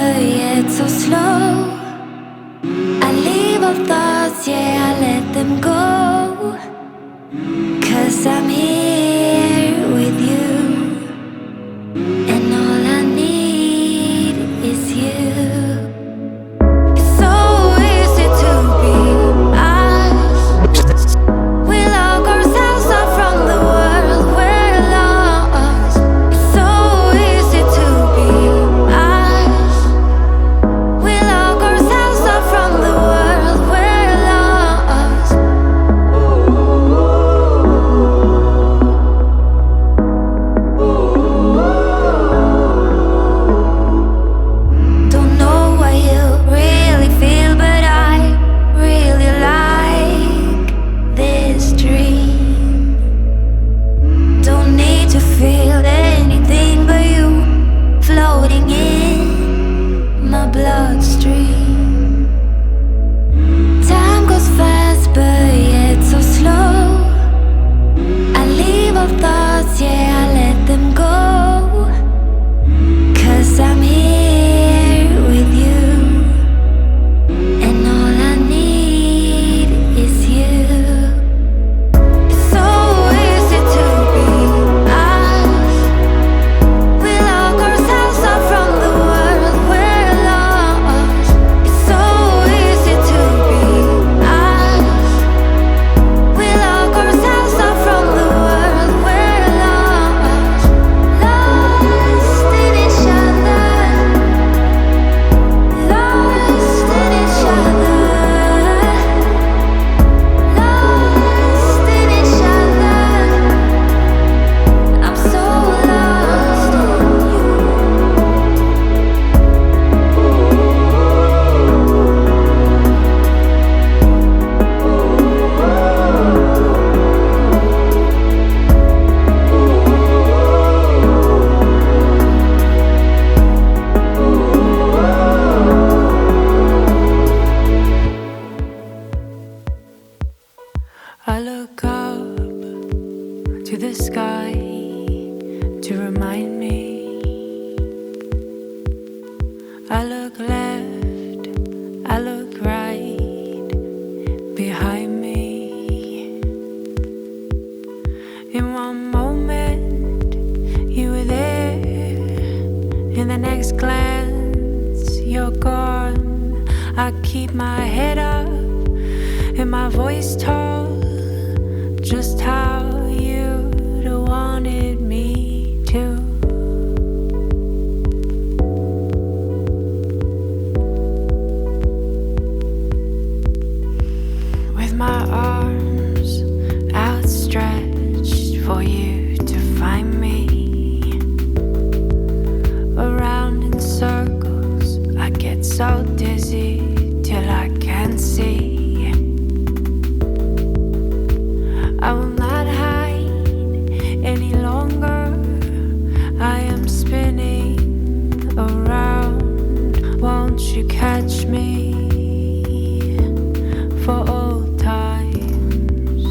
but yet so slow. I leave all thoughts, yeah, I let them go. 'Cause I'm here with you, and all I need is you. It's so easy to be us. We lock ourselves up from the world we're lost. It's so easy to be us. We lock ourselves up from the world we're lost. Don't know what you really feel, but I really like this dream. Don't need to feel anything but you floating in my bloodstream. Time goes fast, but yet so slow. I leave all thoughts, yeah, I let them go. 'Cause I'm here with you, and all I need is you. It's so easy to be us. We lock ourselves up from the world we're lost. It's so easy to be us. We lock ourselves up from the world we're lost. Lost in each other. Lost in each other. Lost in each other. I'm so lost in you. I look up to the sky to remind me. I look left, I look right behind me. In one moment, you were there. In the next glance, you're gone. I keep my head up and my voice tall, just how you'd wanted me to. With my arms outstretched for you to find me. Around in circles, I get so dizzy till I can't see. I will not hide any longer. I am spinning around. Won't you catch me for old times?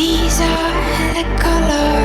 These are the colors.